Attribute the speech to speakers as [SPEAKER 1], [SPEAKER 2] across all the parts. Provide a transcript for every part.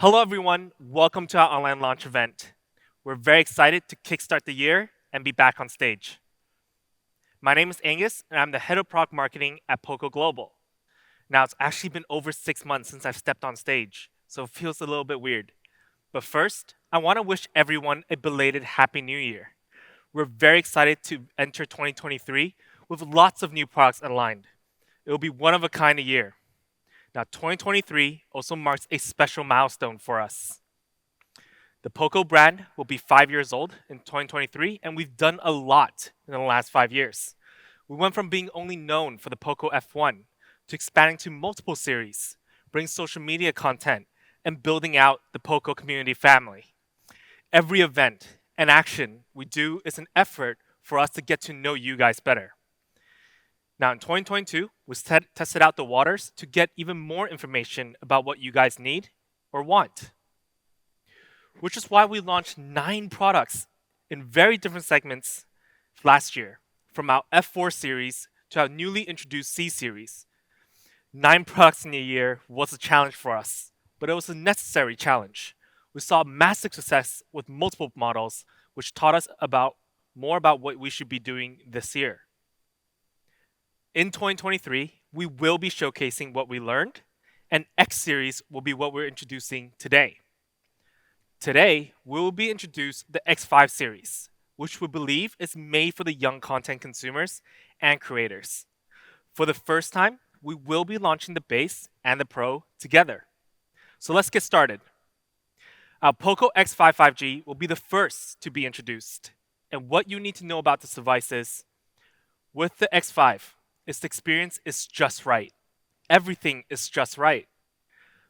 [SPEAKER 1] Hello, everyone. Welcome to our online launch event. We're very excited to kickstart the year and be back on stage. My name is Angus, and I'm the head of product marketing at POCO Global. Now, it's actually been over 6 months since I've stepped on stage, so it feels a little bit weird. But first, I want to wish everyone a belated Happy New Year. We're very excited to enter 2023 with lots of new products aligned. It will be one of a kind of year. Now, 2023 also marks a special milestone for us. The POCO brand will be 5 years old in 2023, and we've done a lot in the last 5 years. We went from being only known for the POCO F1 to expanding to multiple series, bringing social media content, and building out the POCO community family. Every event and action we do is an effort for us to get to know you guys better. Now, in 2022, we tested out the waters to get even more information about what you guys need or want, which is why we launched 9 products in very different segments last year, from our F4 series to our newly introduced C series. 9 products in a year was a challenge for us, but it was a necessary challenge. We saw massive success with multiple models, which taught us more about what we should be doing this year. In 2023, we will be showcasing what we learned, and X series will be what we're introducing today. Today, we will be introduced the X5 series, which we believe is made for the young content consumers and creators. For the first time, we will be launching the base and the Pro together. So let's get started. Our POCO X5 5G will be the first to be introduced. And what you need to know about this device is, with the X5, its experience is just right. Everything is just right.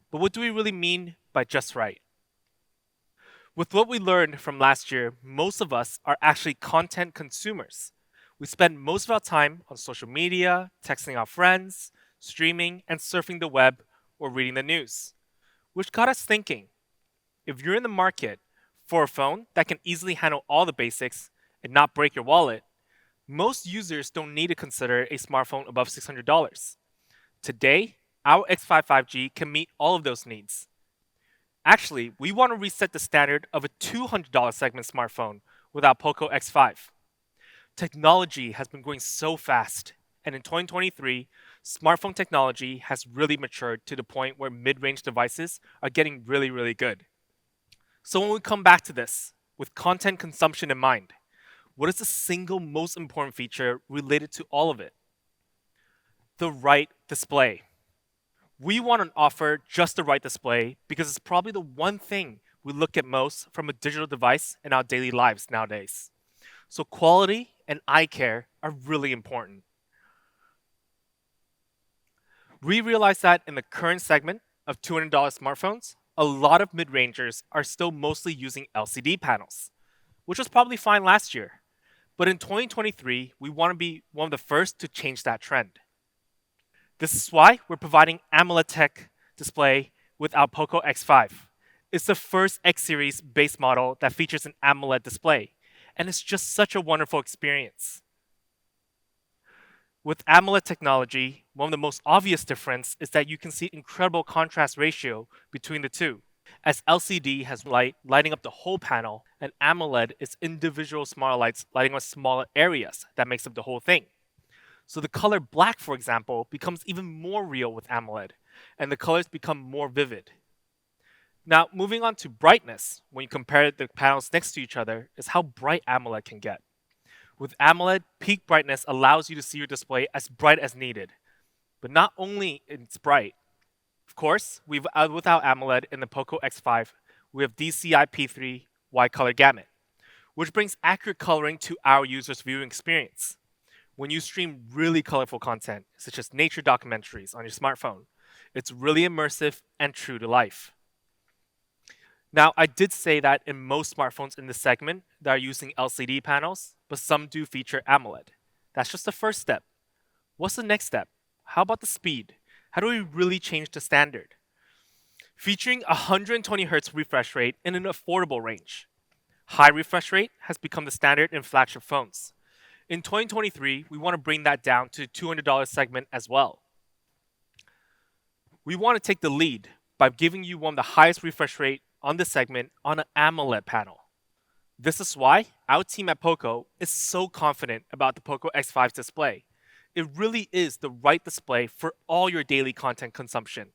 [SPEAKER 1] But what do we really mean by just right? With what we learned from last year, most of us are actually content consumers. We spend most of our time on social media, texting our friends, streaming, and surfing the web or reading the news. Which got us thinking, if you're in the market for a phone that can easily handle all the basics and not break your wallet, most users don't need to consider a smartphone above $600. Today, our X5 5G can meet all of those needs. Actually, we want to reset the standard of a $200 segment smartphone with our POCO X5. Technology has been growing so fast, and in 2023, smartphone technology has really matured to the point where mid-range devices are getting really, really good. So when we come back to this, with content consumption in mind, what is the single most important feature related to all of it? The right display. We want to offer just the right display because it's probably the one thing we look at most from a digital device in our daily lives nowadays. So quality and eye care are really important. We realize that in the current segment of $200 smartphones, a lot of mid-rangers are still mostly using LCD panels, which was probably fine last year. But in 2023, we want to be one of the first to change that trend. This is why we're providing AMOLED tech display with our POCO X5. It's the first X series base model that features an AMOLED display, and it's just such a wonderful experience. With AMOLED technology, one of the most obvious difference is that you can see incredible contrast ratio between the two, as LCD has light lighting up the whole panel, and AMOLED is individual smaller lights lighting up smaller areas that makes up the whole thing. So the color black, for example, becomes even more real with AMOLED, and the colors become more vivid. Now, moving on to brightness, when you compare the panels next to each other, is how bright AMOLED can get. With AMOLED, peak brightness allows you to see your display as bright as needed. But not only it's bright, of course, with our AMOLED in the POCO X5, we have DCI P3 wide color gamut, which brings accurate coloring to our users' viewing experience. When you stream really colorful content, such as nature documentaries on your smartphone, it's really immersive and true to life. Now, I did say that in most smartphones in this segment, they are using LCD panels, but some do feature AMOLED. That's just the first step. What's the next step? How about the speed? How do we really change the standard? Featuring 120 Hz refresh rate in an affordable range. High refresh rate has become the standard in flagship phones. In 2023, we want to bring that down to $200 segment as well. We want to take the lead by giving you one of the highest refresh rate on the segment on an AMOLED panel. This is why our team at POCO is so confident about the POCO X5's display. It really is the right display for all your daily content consumption.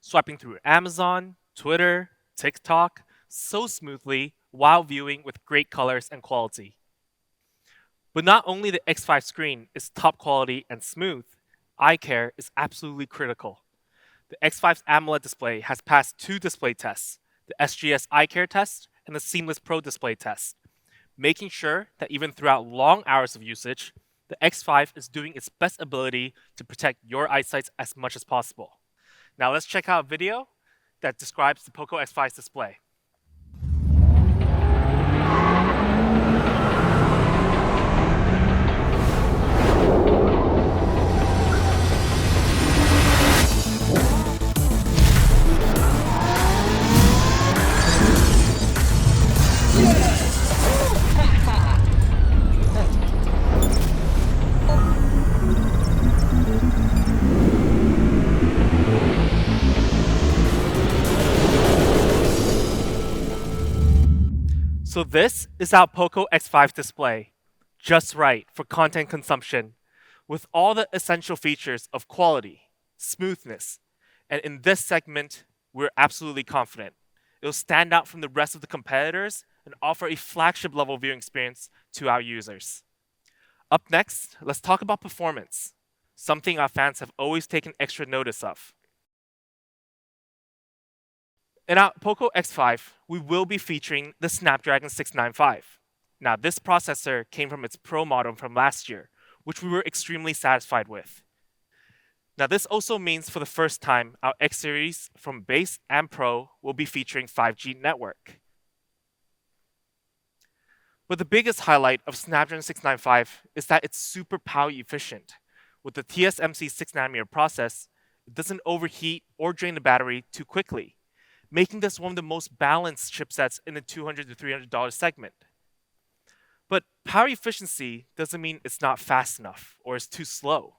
[SPEAKER 1] Swiping through Amazon, Twitter, TikTok so smoothly while viewing with great colors and quality. But not only the X5 screen is top quality and smooth, eye care is absolutely critical. The X5's AMOLED display has passed 2 display tests, the SGS Eye Care test and the Seamless Pro display test, making sure that even throughout long hours of usage, the X5 is doing its best ability to protect your eyesight as much as possible. Now let's check out a video that describes the POCO X5's display. So this is our POCO X5 display, just right for content consumption, with all the essential features of quality, smoothness, and in this segment, we're absolutely confident. It'll stand out from the rest of the competitors and offer a flagship level viewing experience to our users. Up next, let's talk about performance, something our fans have always taken extra notice of. In our POCO X5, we will be featuring the Snapdragon 695. Now, this processor came from its Pro model from last year, which we were extremely satisfied with. Now, this also means for the first time, our X series from Base and Pro will be featuring 5G network. But the biggest highlight of Snapdragon 695 is that it's super power efficient. With the TSMC 6nm process, it doesn't overheat or drain the battery too quickly, making this one of the most balanced chipsets in the $200 to $300 segment. But power efficiency doesn't mean it's not fast enough or it's too slow.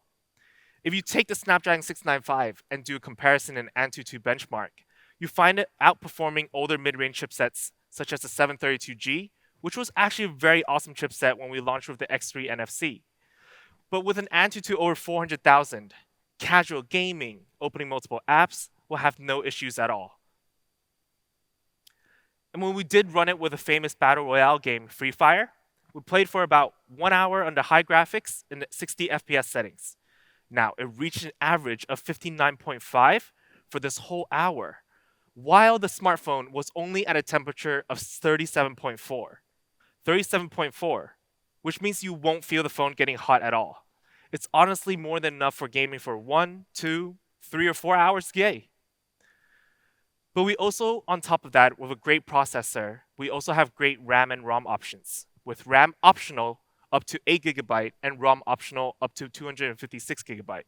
[SPEAKER 1] If you take the Snapdragon 695 and do a comparison in Antutu benchmark, you find it outperforming older mid-range chipsets such as the 732G, which was actually a very awesome chipset when we launched with the X3 NFC. But with an Antutu over 400,000, casual gaming, opening multiple apps will have no issues at all. And when we did run it with a famous battle royale game, Free Fire, we played for about 1 hour under high graphics in the 60 FPS settings. Now, it reached an average of 59.5 for this whole hour, while the smartphone was only at a temperature of 37.4. 37.4, which means you won't feel the phone getting hot at all. It's honestly more than enough for gaming for 1, 2, 3, or 4 hours, yay. But we also, on top of that, with a great processor, we also have great RAM and ROM options, with RAM optional up to 8GB and ROM optional up to 256GB.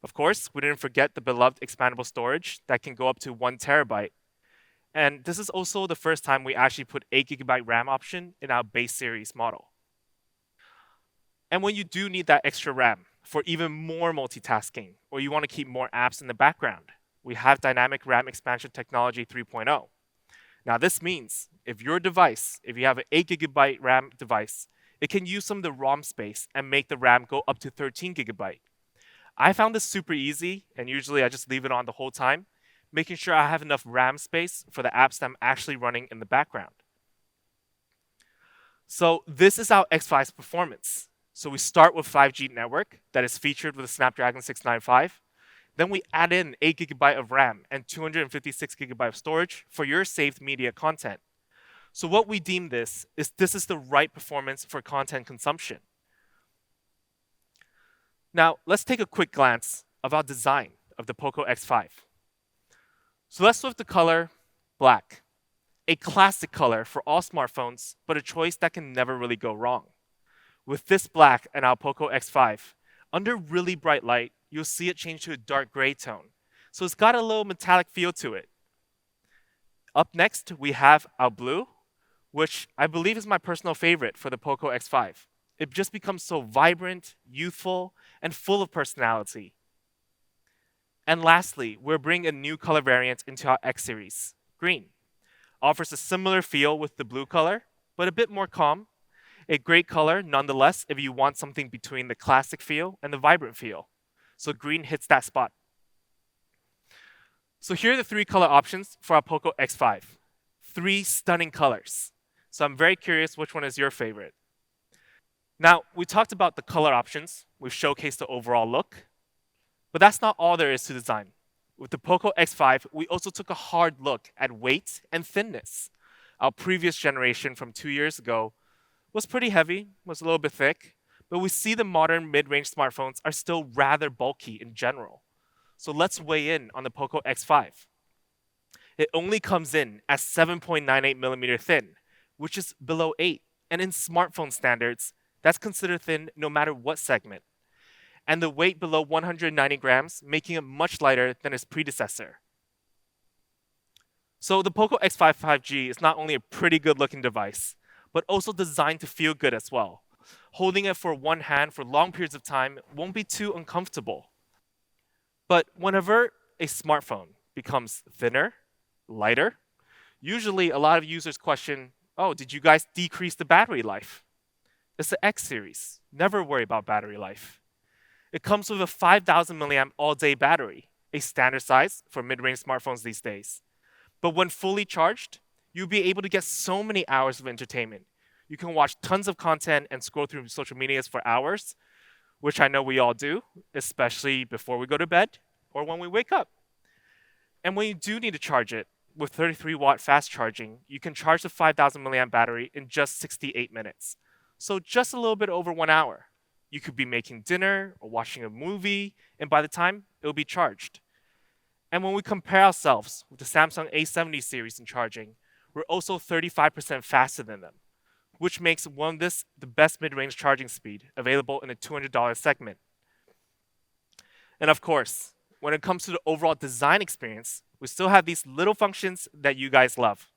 [SPEAKER 1] Of course, we didn't forget the beloved expandable storage that can go up to 1TB. And this is also the first time we actually put 8GB RAM option in our base series model. And when you do need that extra RAM for even more multitasking, or you want to keep more apps in the background, we have Dynamic RAM Expansion Technology 3.0. Now this means if you have an 8GB RAM device, it can use some of the ROM space and make the RAM go up to 13GB. I found this super easy, and usually I just leave it on the whole time, making sure I have enough RAM space for the apps that I'm actually running in the background. So this is our X5's performance. So we start with 5G network that is featured with the Snapdragon 695. Then we add in 8GB of RAM and 256GB of storage for your saved media content. So what we deem this is the right performance for content consumption. Now, let's take a quick glance of our design of the POCO X5. So let's start with the color black. A classic color for all smartphones, but a choice that can never really go wrong. With this black and our POCO X5, under really bright light, you'll see it change to a dark gray tone. So it's got a little metallic feel to it. Up next, we have our blue, which I believe is my personal favorite for the POCO X5. It just becomes so vibrant, youthful, and full of personality. And lastly, we're bringing a new color variant into our X series, green. Offers a similar feel with the blue color, but a bit more calm. A great color nonetheless if you want something between the classic feel and the vibrant feel. So green hits that spot. So here are the 3 color options for our POCO X5. 3 stunning colors. So I'm very curious which one is your favorite. Now, we talked about the color options. We've showcased the overall look. But that's not all there is to design. With the POCO X5, we also took a hard look at weight and thinness. Our previous generation from 2 years ago was pretty heavy, was a little bit thick, but we see the modern mid-range smartphones are still rather bulky in general. So let's weigh in on the POCO X5. It only comes in at 7.98 millimeter thin, which is below 8, and in smartphone standards, that's considered thin no matter what segment. And the weight below 190 grams, making it much lighter than its predecessor. So the POCO X5 5G is not only a pretty good looking device, but also designed to feel good as well. Holding it for one hand for long periods of time won't be too uncomfortable. But whenever a smartphone becomes thinner, lighter, usually a lot of users question, oh, did you guys decrease the battery life? It's the X series. Never worry about battery life. It comes with a 5,000 milliamp all-day battery, a standard size for mid-range smartphones these days. But when fully charged, you'll be able to get so many hours of entertainment. You can watch tons of content and scroll through social medias for hours, which I know we all do, especially before we go to bed or when we wake up. And when you do need to charge it, with 33-watt fast charging, you can charge the 5,000 milliamp battery in just 68 minutes. So just a little bit over 1 hour. You could be making dinner or watching a movie, and by the time, it'll be charged. And when we compare ourselves with the Samsung A70 series in charging, we're also 35% faster than them, which makes this the best mid-range charging speed available in the $200 segment. And of course, when it comes to the overall design experience, we still have these little functions that you guys love.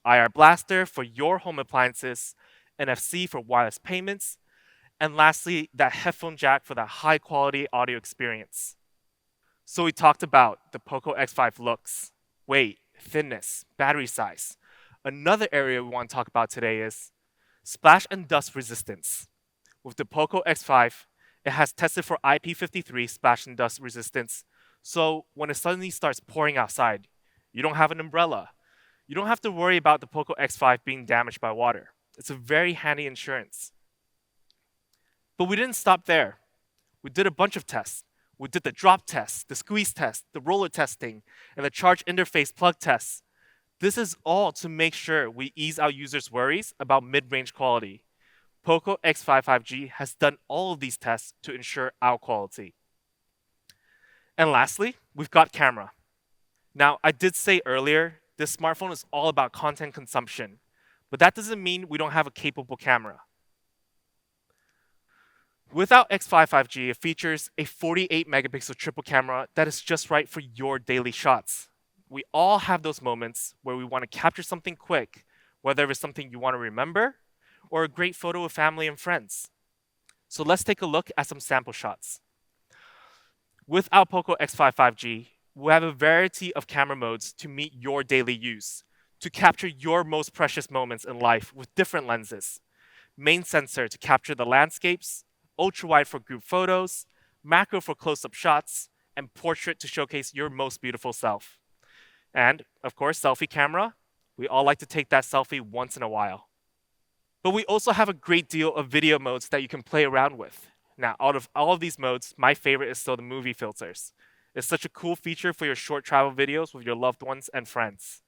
[SPEAKER 1] IR Blaster for your home appliances, NFC for wireless payments, and lastly, that headphone jack for that high-quality audio experience. So we talked about the POCO X5 looks, weight, thinness, battery size. Another area we want to talk about today is splash and dust resistance. With the POCO X5, it has tested for IP53 splash and dust resistance. So when it suddenly starts pouring outside, you don't have an umbrella. You don't have to worry about the POCO X5 being damaged by water. It's a very handy insurance. But we didn't stop there. We did a bunch of tests. We did the drop test, the squeeze test, the roller testing, and the charge interface plug tests. This is all to make sure we ease our users' worries about mid-range quality. POCO X5 5G has done all of these tests to ensure our quality. And lastly, we've got camera. Now, I did say earlier, this smartphone is all about content consumption, but that doesn't mean we don't have a capable camera. With our X5 5G, it features a 48 megapixel triple camera that is just right for your daily shots. We all have those moments where we want to capture something quick, whether it's something you want to remember or a great photo of family and friends. So let's take a look at some sample shots. With our POCO X5 5G, we have a variety of camera modes to meet your daily use, to capture your most precious moments in life with different lenses. Main sensor to capture the landscapes, ultra-wide for group photos, macro for close-up shots, and portrait to showcase your most beautiful self. And, of course, selfie camera. We all like to take that selfie once in a while. But we also have a great deal of video modes that you can play around with. Now, out of all of these modes, my favorite is still the movie filters. It's such a cool feature for your short travel videos with your loved ones and friends.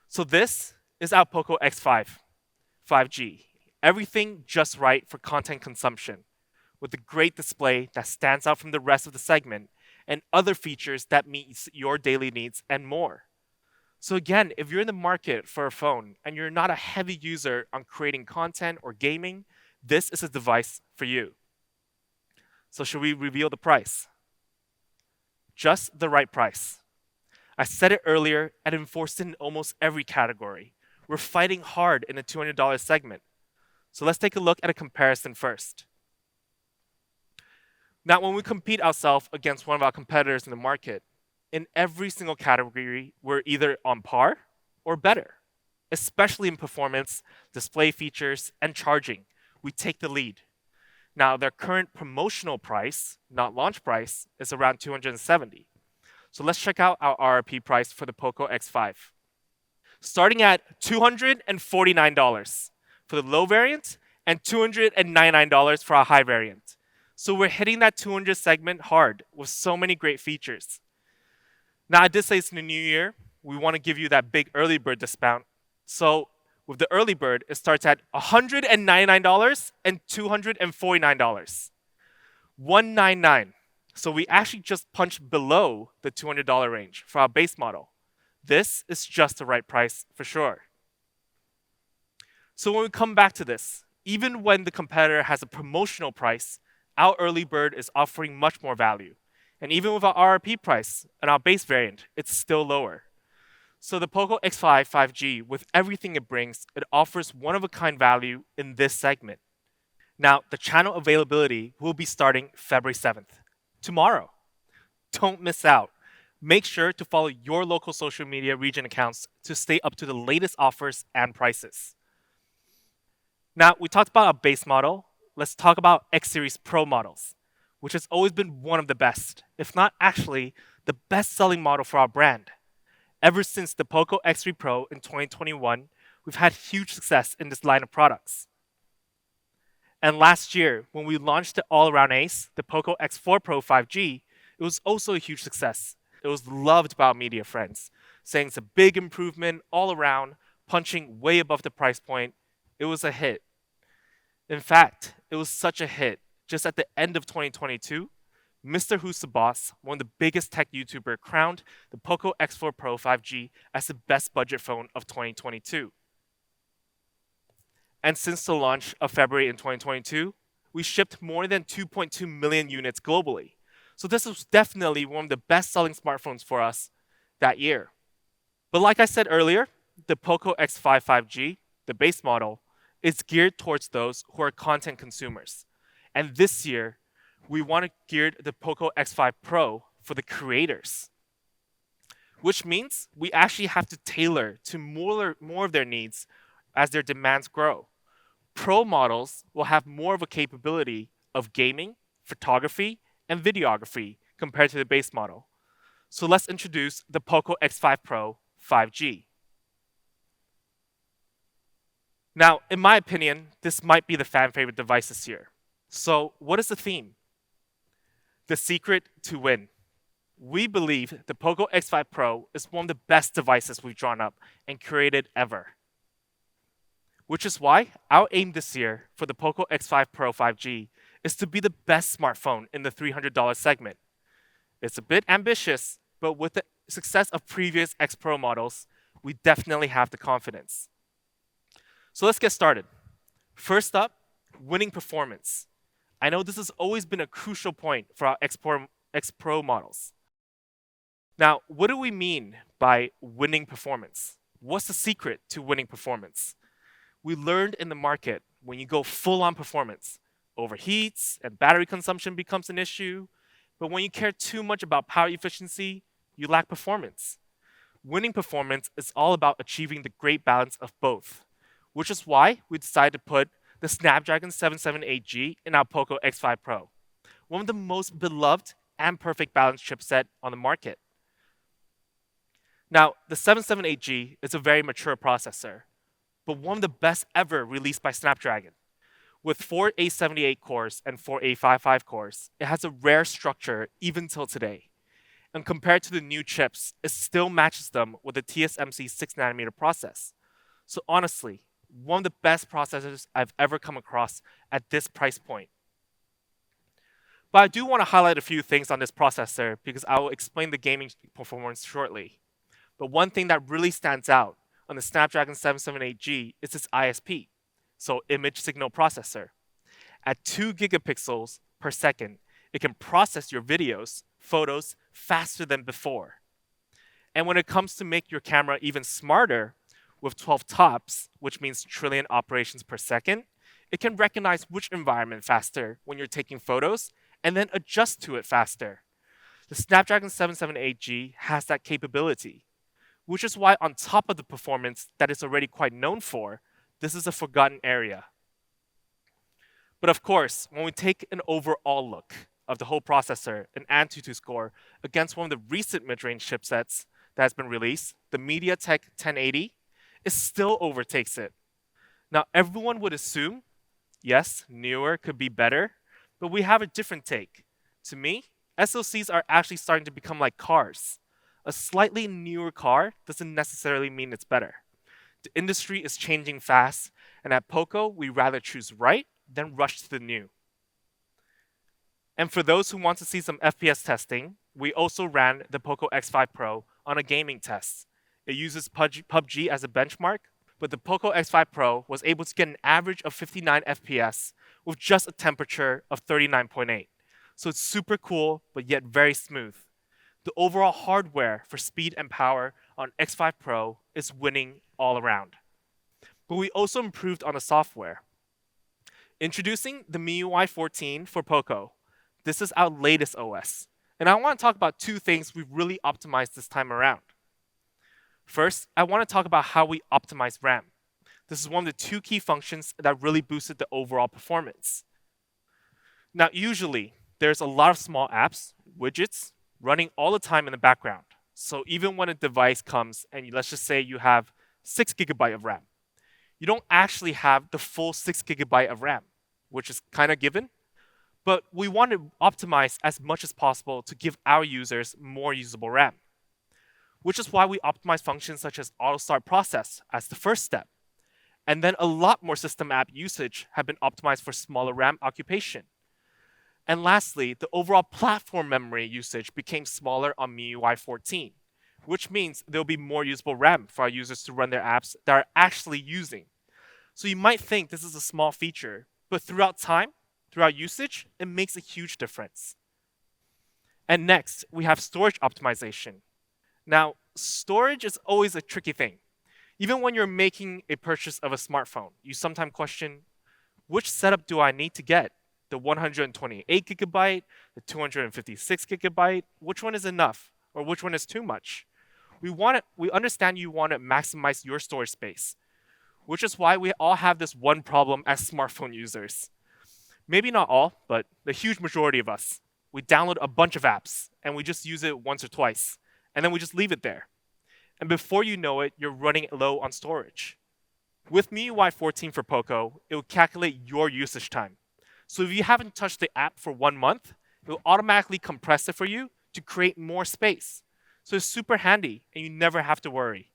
[SPEAKER 1] So this is our POCO X5 5G. Everything just right for content consumption, with a great display that stands out from the rest of the segment and other features that meet your daily needs and more. So again, if you're in the market for a phone and you're not a heavy user on creating content or gaming, this is a device for you. So should we reveal the price? Just the right price. I said it earlier and enforced it in almost every category. We're fighting hard in the $200 segment. So let's take a look at a comparison first. Now, when we compete ourselves against one of our competitors in the market, in every single category, we're either on par or better, especially in performance, display features, and charging. We take the lead. Now, their current promotional price, not launch price, is around $270. So let's check out our RRP price for the POCO X5. Starting at $249 for the low variant and $299 for our high variant. So we're hitting that 200 segment hard with so many great features. Now, I did say it's in the new year. We want to give you that big early bird discount. So with the early bird, it starts at $199 and $249. $199. So we actually just punched below the $200 range for our base model. This is just the right price for sure. So when we come back to this, even when the competitor has a promotional price, our early bird is offering much more value. And even with our RRP price and our base variant, it's still lower. So the POCO X5 5G, with everything it brings, it offers one-of-a-kind value in this segment. Now, the channel availability will be starting February 7th, tomorrow. Don't miss out. Make sure to follow your local social media region accounts to stay up to the latest offers and prices. Now, we talked about our base model. Let's talk about X Series Pro models, which has always been one of the best, if not actually the best-selling model for our brand. Ever since the POCO X3 Pro in 2021, we've had huge success in this line of products. And last year, when we launched the all-around ace, the POCO X4 Pro 5G, it was also a huge success. It was loved by our media friends, saying it's a big improvement all around, punching way above the price point. It was a hit. In fact, it was such a hit. Just at the end of 2022, Mr. Who's the Boss, one of the biggest tech YouTubers, crowned the POCO X4 Pro 5G as the best budget phone of 2022. And since the launch of February in 2022, we shipped more than 2.2 million units globally. So this was definitely one of the best-selling smartphones for us that year. But like I said earlier, the POCO X5 5G, the base model, is geared towards those who are content consumers. And this year, we want to gear the POCO X5 Pro for the creators, which means we actually have to tailor to more of their needs as their demands grow. Pro models will have more of a capability of gaming, photography, and videography compared to the base model. So let's introduce the POCO X5 Pro 5G. Now, in my opinion, this might be the fan favorite device this year. So what is the theme? The secret to win. We believe the POCO X5 Pro is one of the best devices we've drawn up and created ever. Which is why our aim this year for the POCO X5 Pro 5G is to be the best smartphone in the $300 segment. It's a bit ambitious, but with the success of previous X Pro models, we definitely have the confidence. So let's get started. First up, winning performance. I know this has always been a crucial point for our X Pro models. Now, what do we mean by winning performance? What's the secret to winning performance? We learned in the market when you go full on performance, overheats and battery consumption becomes an issue. But when you care too much about power efficiency, you lack performance. Winning performance is all about achieving the great balance of both, which is why we decided to put the Snapdragon 778G in our POCO X5 Pro, one of the most beloved and perfect balanced chipset on the market. Now, the 778G is a very mature processor, but one of the best ever released by Snapdragon. With 4 A78 cores and 4 A55 cores, it has a rare structure even till today. And compared to the new chips, it still matches them with the TSMC 6nm process. So honestly, one of the best processors I've ever come across at this price point. But I do want to highlight a few things on this processor because I will explain the gaming performance shortly. But one thing that really stands out on the Snapdragon 778G is its ISP, so image signal processor. At 2 gigapixels per second, it can process your videos, photos faster than before. And when it comes to make your camera even smarter, with 12 TOPS, which means trillion operations per second, it can recognize which environment faster when you're taking photos and then adjust to it faster. The Snapdragon 778G has that capability, which is why on top of the performance that it's already quite known for, this is a forgotten area. But of course, when we take an overall look of the whole processor and Antutu score against one of the recent mid-range chipsets that has been released, the MediaTek 1080, it still overtakes it. Now, everyone would assume, yes, newer could be better, but we have a different take. To me, SoCs are actually starting to become like cars. A slightly newer car doesn't necessarily mean it's better. The industry is changing fast, and at POCO, we rather choose right than rush to the new. And for those who want to see some FPS testing, we also ran the POCO X5 Pro on a gaming test. It uses PUBG as a benchmark, but the POCO X5 Pro was able to get an average of 59 FPS with just a temperature of 39.8. So it's super cool, but yet very smooth. The overall hardware for speed and power on X5 Pro is winning all around. But we also improved on the software. Introducing the MIUI 14 for POCO. This is our latest OS. And I want to talk about two things we've really optimized this time around. First, I want to talk about how we optimize RAM. This is one of the two key functions that really boosted the overall performance. Now, usually, there's a lot of small apps, widgets, running all the time in the background. So even when a device comes and let's just say you have 6 GB of RAM, you don't actually have the full 6 GB of RAM, which is kind of given. But we want to optimize as much as possible to give our users more usable RAM, which is why we optimize functions such as auto start process as the first step. And then a lot more system app usage have been optimized for smaller RAM occupation. And lastly, the overall platform memory usage became smaller on MIUI 14, which means there'll be more usable RAM for our users to run their apps that are actually using. So you might think this is a small feature, but throughout time, throughout usage, it makes a huge difference. And next, we have storage optimization. Now, storage is always a tricky thing. Even when you're making a purchase of a smartphone, you sometimes question, which setup do I need to get? The 128 GB, the 256 GB, which one is enough? Or which one is too much? We understand you want to maximize your storage space, which is why we all have this one problem as smartphone users. Maybe not all, but the huge majority of us. We download a bunch of apps, and we just use it once or twice, and then we just leave it there. And before you know it, you're running low on storage. With MIUI 14 for POCO, it will calculate your usage time. So if you haven't touched the app for 1 month, it will automatically compress it for you to create more space. So it's super handy, and you never have to worry.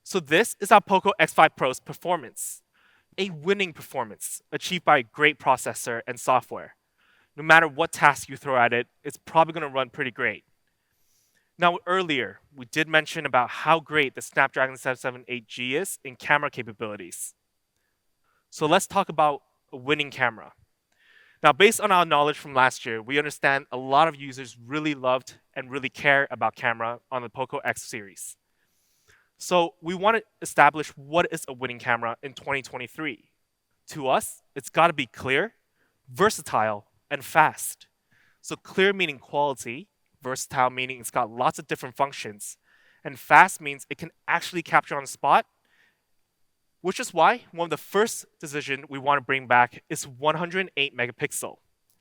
[SPEAKER 1] So this is our POCO X5 Pro's performance. A winning performance achieved by a great processor and software. No matter what task you throw at it, it's probably going to run pretty great. Now earlier, we did mention about how great the Snapdragon 778G is in camera capabilities. So let's talk about a winning camera. Now based on our knowledge from last year, we understand a lot of users really loved and really care about camera on the POCO X series. So we want to establish what is a winning camera in 2023. To us, it's got to be clear, versatile, and fast. So clear meaning quality, versatile meaning it's got lots of different functions, and fast means it can actually capture on the spot, which is why one of the first decisions we want to bring back is 108 megapixel.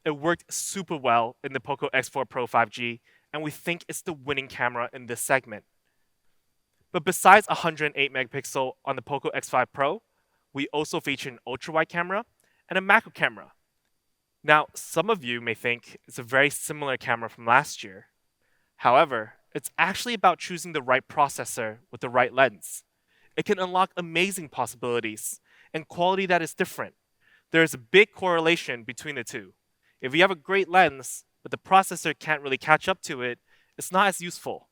[SPEAKER 1] It worked super well in the POCO X4 Pro 5G, and we think it's the winning camera in this segment. But besides 108 megapixel on the POCO X5 Pro, we also feature an ultra-wide camera and a macro camera. Now, some of you may think it's a very similar camera from last year. However, it's actually about choosing the right processor with the right lens. It can unlock amazing possibilities and quality that is different. There is a big correlation between the two. If you have a great lens, but the processor can't really catch up to it, it's not as useful.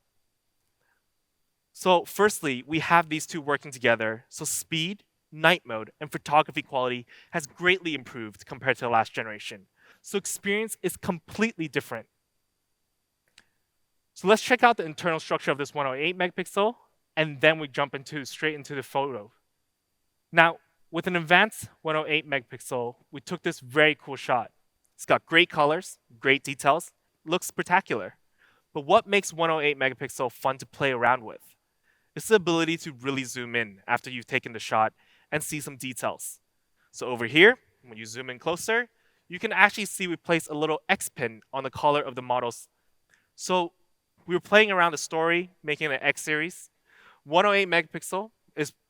[SPEAKER 1] So firstly, we have these two working together, so speed, night mode, and photography quality has greatly improved compared to the last generation. So experience is completely different. So let's check out the internal structure of this 108 megapixel, and then we jump straight into the photo. Now, with an advanced 108 megapixel, we took this very cool shot. It's got great colors, great details, looks spectacular. But what makes 108 megapixel fun to play around with? It's the ability to really zoom in after you've taken the shot and see some details. So over here, when you zoom in closer, you can actually see we placed a little X pin on the collar of the models. So we were playing around the story, making an X series. 108 megapixel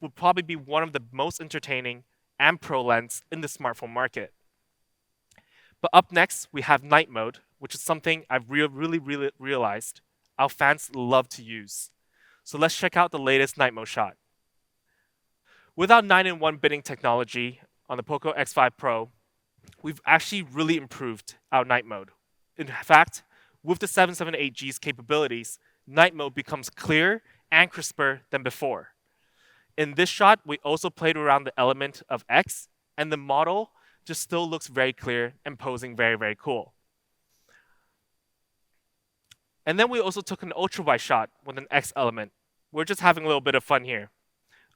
[SPEAKER 1] would probably be one of the most entertaining and pro lens in the smartphone market. But up next, we have night mode, which is something I've really realized our fans love to use. So let's check out the latest night mode shot. With our 9-in-1 bidding technology on the POCO X5 Pro, we've actually really improved our night mode. In fact, with the 778G's capabilities, night mode becomes clearer and crisper than before. In this shot, we also played around the element of X, and the model just still looks very clear and posing very cool. And then we also took an ultra-wide shot with an X element. We're just having a little bit of fun here.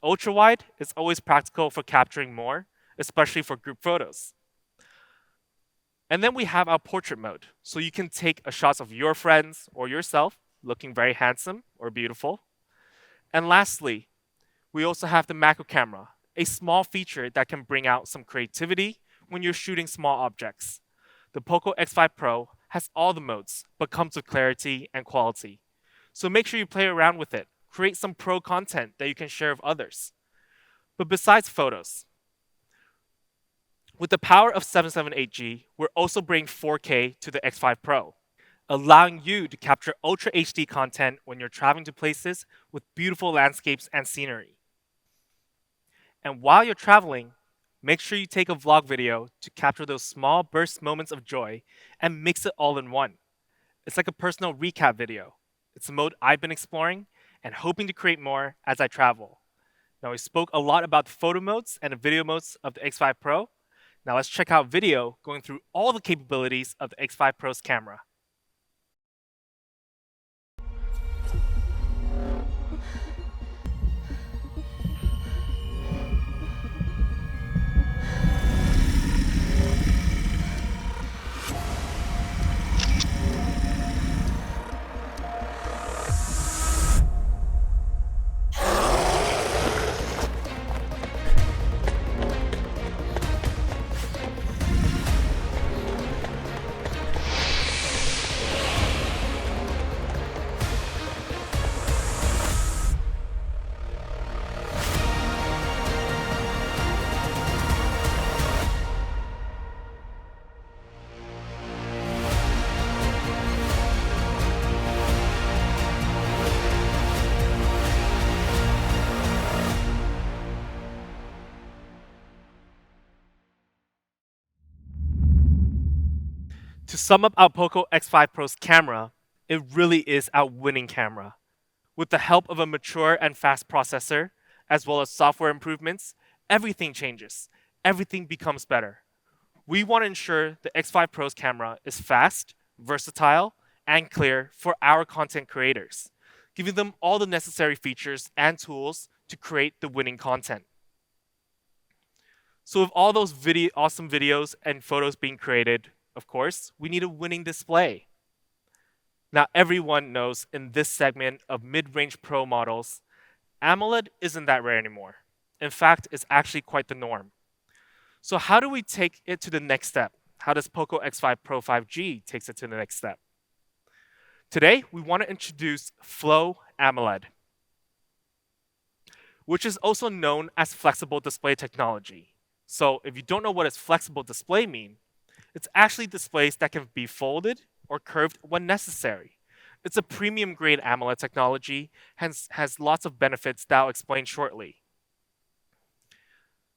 [SPEAKER 1] Ultra-wide is always practical for capturing more, especially for group photos. And then we have our portrait mode, so you can take shots of your friends or yourself looking very handsome or beautiful. And lastly, we also have the macro camera, a small feature that can bring out some creativity when you're shooting small objects. The POCO X5 Pro has all the modes, but comes with clarity and quality. So make sure you play around with it. Create some pro content that you can share with others. But besides photos, with the power of 778G, we're also bringing 4K to the X5 Pro, allowing you to capture Ultra HD content when you're traveling to places with beautiful landscapes and scenery. And while you're traveling, make sure you take a vlog video to capture those small burst moments of joy and mix it all in one. It's like a personal recap video. It's a mode I've been exploring and hoping to create more as I travel. Now, we spoke a lot about the photo modes and the video modes of the X5 Pro. Now let's check out video going through all the capabilities of the X5 Pro's camera. To sum up our POCO X5 Pro's camera, it really is our winning camera. With the help of a mature and fast processor, as well as software improvements, everything changes. Everything becomes better. We want to ensure the X5 Pro's camera is fast, versatile, and clear for our content creators, giving them all the necessary features and tools to create the winning content. So with all those awesome videos and photos being created, of course, we need a winning display. Now, everyone knows in this segment of mid-range Pro models, AMOLED isn't that rare anymore. In fact, it's actually quite the norm. So how do we take it to the next step? How does POCO X5 Pro 5G takes it to the next step? Today, we want to introduce Flow AMOLED, which is also known as flexible display technology. So if you don't know what does flexible display mean, it's actually displays that can be folded or curved when necessary. It's a premium grade AMOLED technology, hence has lots of benefits that I'll explain shortly.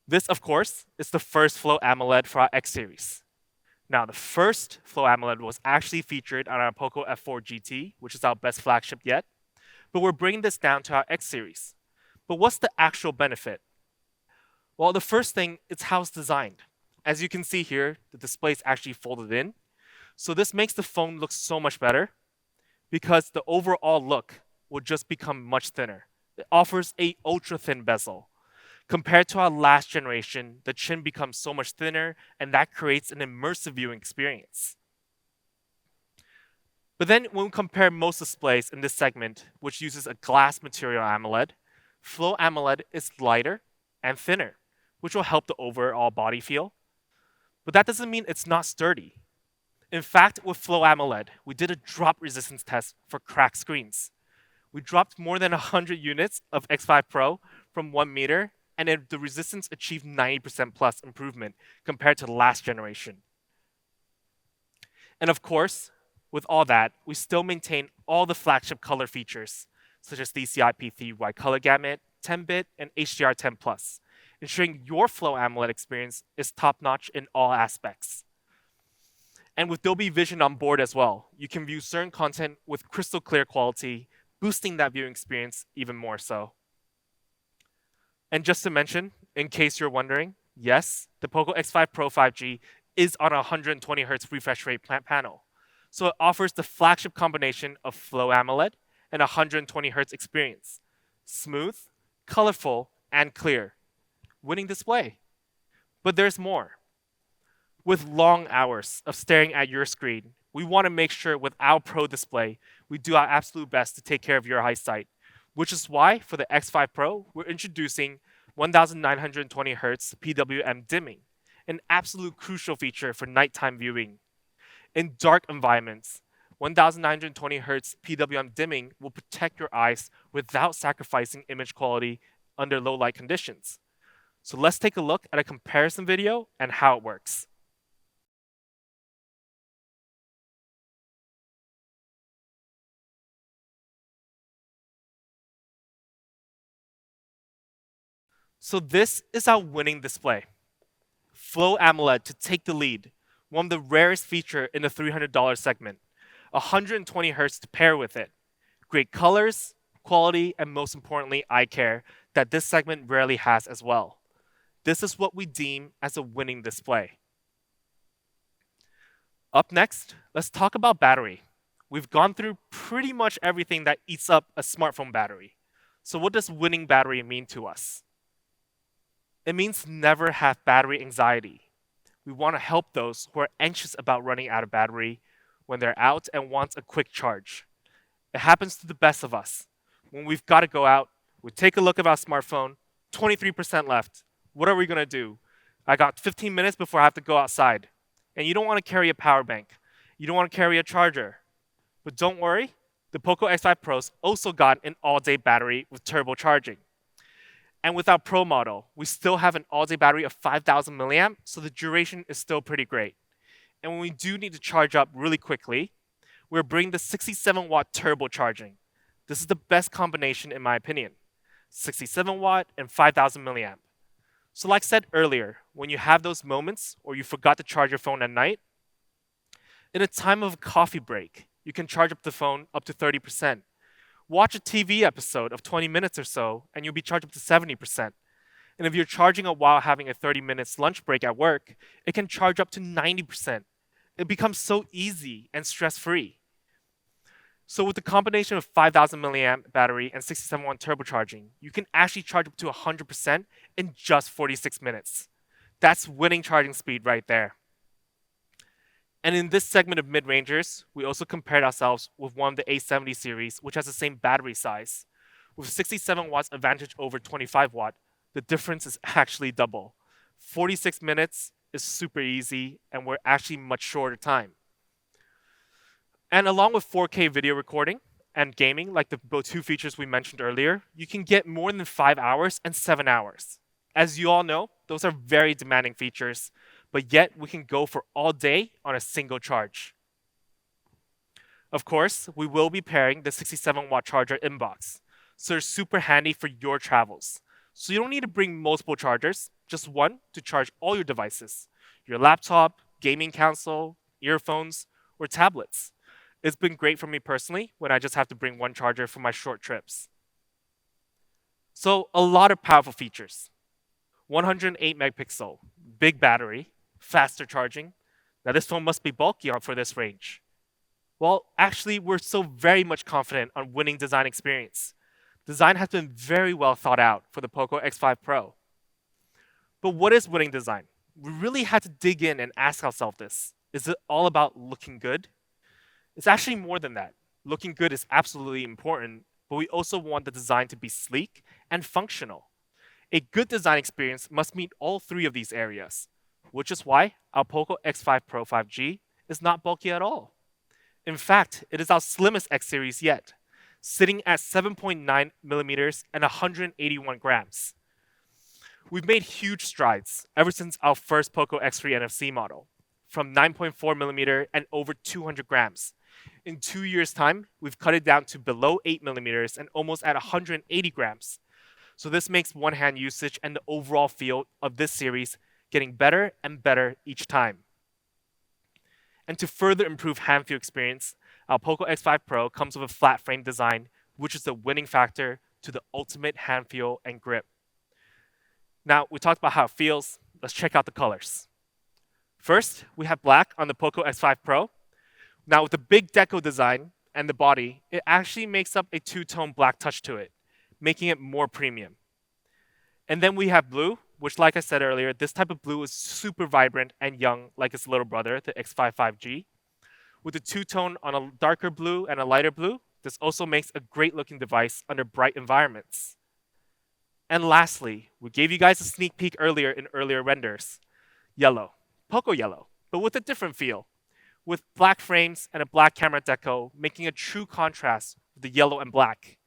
[SPEAKER 1] This, of course, is the first Flow AMOLED for our X series. Now, the first Flow AMOLED was actually featured on our POCO F4 GT, which is our best flagship yet, but we're bringing this down to our X series. But what's the actual benefit? Well, the first thing is how it's designed. As you can see here, the display is actually folded in. So this makes the phone look so much better because the overall look will just become much thinner. It offers a ultra thin bezel, Compared to our last generation, the chin becomes so much thinner, and that creates an immersive viewing experience. But then when we compare most displays in this segment, which uses a glass material AMOLED, Flow AMOLED is lighter and thinner, which will help the overall body feel. But that doesn't mean it's not sturdy. In fact, with Flow AMOLED, we did a drop resistance test for cracked screens. We dropped more than 100 units of X5 Pro from 1 meter, and the resistance achieved 90% plus improvement compared to the last generation. And of course, with all that, we still maintain all the flagship color features, such as DCI P3 wide color gamut, 10-bit, and HDR10 plus, ensuring your Flow AMOLED experience is top-notch in all aspects. And with Dolby Vision on board as well, you can view certain content with crystal clear quality, boosting that viewing experience even more so. And just to mention, in case you're wondering, yes, the POCO X5 Pro 5G is on a 120Hz refresh rate panel. So it offers the flagship combination of Flow AMOLED and 120Hz experience. Smooth, colorful, and clear. Winning display. But there's more. With long hours of staring at your screen, we want to make sure with our Pro display, we do our absolute best to take care of your eyesight, which is why for the X5 Pro, we're introducing 1920Hz PWM dimming, an absolute crucial feature for nighttime viewing. In dark environments, 1920Hz PWM dimming will protect your eyes without sacrificing image quality under low light conditions. So let's take a look at a comparison video and how it works. So this is our winning display. Flow AMOLED to take the lead, one of the rarest feature in the $300 segment. 120Hz to pair with it. Great colors, quality, and most importantly, eye care that this segment rarely has as well. This is what we deem as a winning display. Up next, let's talk about battery. We've gone through pretty much everything that eats up a smartphone battery. So what does winning battery mean to us? It means never have battery anxiety. We want to help those who are anxious about running out of battery when they're out and want a quick charge. It happens to the best of us. When we've got to go out, we take a look at our smartphone, 23% left. What are we going to do? I got 15 minutes before I have to go outside. And you don't want to carry a power bank. You don't want to carry a charger. But don't worry, the POCO X5 Pros also got an all-day battery with turbo charging. And with our Pro model, we still have an all-day battery of 5,000 milliamp, so the duration is still pretty great. And when we do need to charge up really quickly, we're bringing the 67-watt turbo charging. This is the best combination in my opinion. 67 watt and 5,000 milliamp. So like I said earlier, when you have those moments or you forgot to charge your phone at night, in a time of a coffee break, you can charge up the phone up to 30%. Watch a TV episode of 20 minutes or so, and you'll be charged up to 70%. And if you're charging up while having a 30 minutes lunch break at work, it can charge up to 90%. It becomes so easy and stress-free. So with the combination of 5,000 milliamp battery and 67 watt turbocharging, you can actually charge up to 100% in just 46 minutes. That's winning charging speed right there. And in this segment of mid-rangers, we also compared ourselves with one of the A70 series, which has the same battery size. With 67 watts advantage over 25 watt, the difference is actually double. 46 minutes is super easy, and we're actually much shorter time. And along with 4K video recording and gaming, like the two features we mentioned earlier, you can get more than 5 hours and 7 hours. As you all know, those are very demanding features, but yet we can go for all day on a single charge. Of course, we will be pairing the 67 watt charger inbox, so it's super handy for your travels. So you don't need to bring multiple chargers, just one to charge all your devices, your laptop, gaming console, earphones, or tablets. It's been great for me personally when I just have to bring one charger for my short trips. So a lot of powerful features. 108 megapixel, big battery, faster charging. Now this phone must be bulky for this range. Well, actually, we're so very much confident on winning design experience. Design has been very well thought out for the POCO X5 Pro. But what is winning design? We really had to dig in and ask ourselves this. Is it all about looking good? It's actually more than that. Looking good is absolutely important, but we also want the design to be sleek and functional. A good design experience must meet all three of these areas, which is why our POCO X5 Pro 5G is not bulky at all. In fact, it is our slimmest X series yet, sitting at 7.9 millimeters and 181 grams. We've made huge strides ever since our first POCO X3 NFC model, from 9.4 millimeter and over 200 grams. In 2 years' time, we've cut it down to below 8 millimeters and almost at 180 grams. So this makes one-hand usage and the overall feel of this series getting better and better each time. And to further improve hand feel experience, our POCO X5 Pro comes with a flat frame design, which is the winning factor to the ultimate hand feel and grip. Now, we talked about how it feels. Let's check out the colors. First, we have black on the POCO X5 Pro. Now, with the big deco design and the body, it actually makes up a two-tone black touch to it, making it more premium. And then we have blue, which, like I said earlier, this type of blue is super vibrant and young, like its little brother, the X5 5G. With the two-tone on a darker blue and a lighter blue, this also makes a great-looking device under bright environments. And lastly, we gave you guys a sneak peek earlier in earlier renders. Yellow, POCO yellow, but with a different feel, with black frames and a black camera deco, making a true contrast with the yellow and black.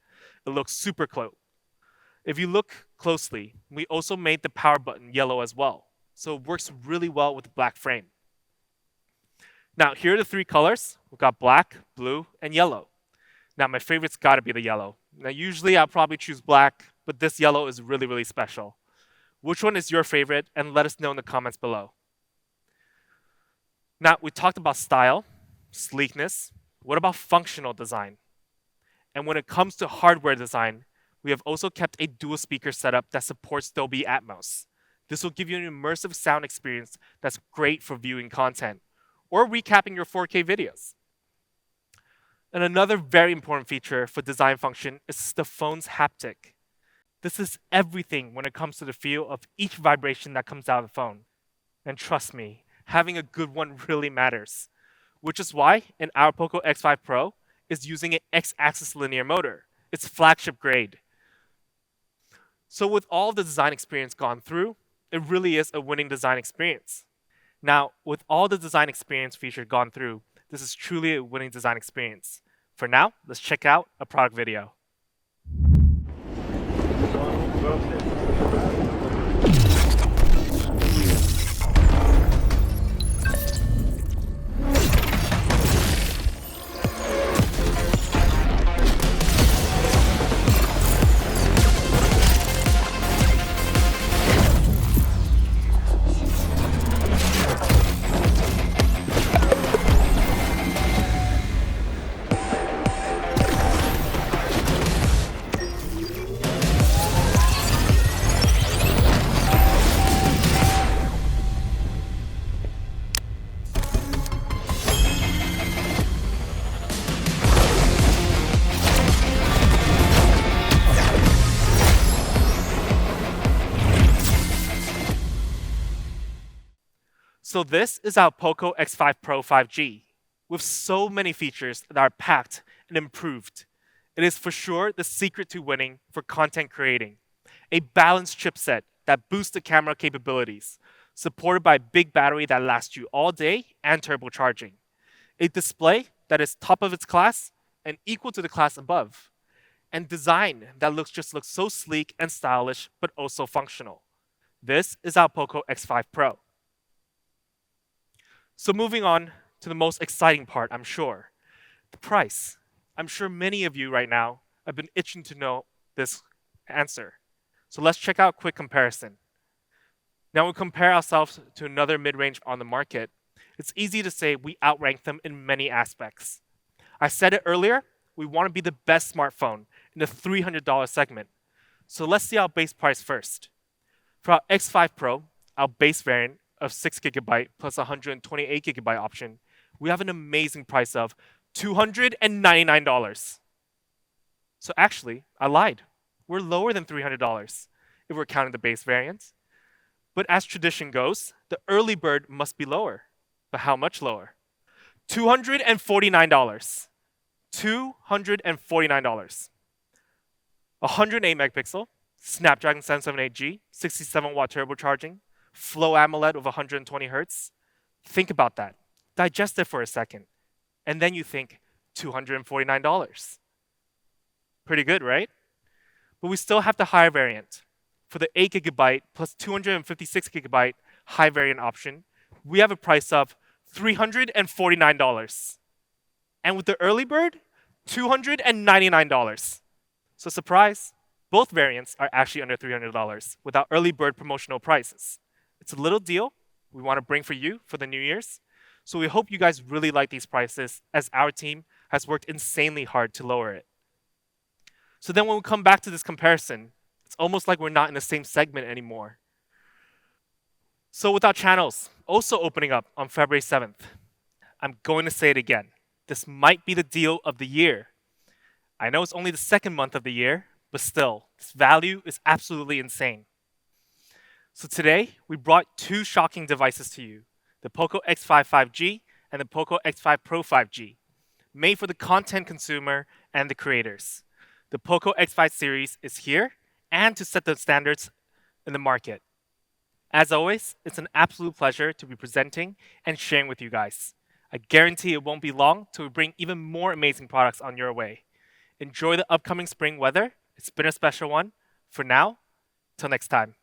[SPEAKER 1] It looks super close. If you look closely, we also made the power button yellow as well, so it works really well with the black frame. Now, here are the three colors. We've got black, blue, and yellow. Now, my favorite's got to be the yellow. Now, usually I'll probably choose black, but this yellow is really, really special. Which one is your favorite? And let us know in the comments below. Now, we talked about style, sleekness. What about functional design? And when it comes to hardware design, we have also kept a dual speaker setup that supports Dolby Atmos. This will give you an immersive sound experience that's great for viewing content or recapping your 4K videos. And another very important feature for design function is the phone's haptic. This is everything when it comes to the feel of each vibration that comes out of the phone. And trust me, having a good one really matters, which is why in our POCO X5 Pro is using an X-axis linear motor. It's flagship grade. So with all the design experience gone through, it really is a winning design experience. Now, with all the design experience feature gone through, this is truly a winning design experience. For now, let's check out a product video. So this is our POCO X5 Pro 5G, with so many features that are packed and improved. It is for sure the secret to winning for content creating. A balanced chipset that boosts the camera capabilities, supported by a big battery that lasts you all day and turbocharging. A display that is top of its class and equal to the class above. And design that looks so sleek and stylish, but also functional. This is our POCO X5 Pro. So moving on to the most exciting part, I'm sure. The price. I'm sure many of you right now have been itching to know this answer. So let's check out a quick comparison. Now we compare ourselves to another mid-range on the market. It's easy to say we outrank them in many aspects. I said it earlier, we want to be the best smartphone in the $300 segment. So let's see our base price first. For our X5 Pro, our base variant of 6GB plus 128GB option, we have an amazing price of $299. So actually, I lied. We're lower than $300 if we're counting the base variant. But as tradition goes, the early bird must be lower. But how much lower? $249. $249. 108 megapixel, Snapdragon 778G, 67-watt turbocharging, Flow AMOLED of 120 Hz. Think about that. Digest it for a second. And then you think $249. Pretty good, right? But we still have the higher variant. For the 8GB plus 256GB high variant option, we have a price of $349. And with the early bird, $299. So surprise, both variants are actually under $300 without early bird promotional prices. It's a little deal we want to bring for you for the New Year's. So we hope you guys really like these prices, as our team has worked insanely hard to lower it. So then when we come back to this comparison, it's almost like we're not in the same segment anymore. So with our channels also opening up on February 7th, I'm going to say it again. This might be the deal of the year. I know it's only the second month of the year, but still, this value is absolutely insane. So today, we brought two shocking devices to you, the POCO X5 5G and the POCO X5 Pro 5G, made for the content consumer and the creators. The POCO X5 series is here and to set the standards in the market. As always, it's an absolute pleasure to be presenting and sharing with you guys. I guarantee it won't be long till we bring even more amazing products on your way. Enjoy the upcoming spring weather. It's been a special one. For now, till next time.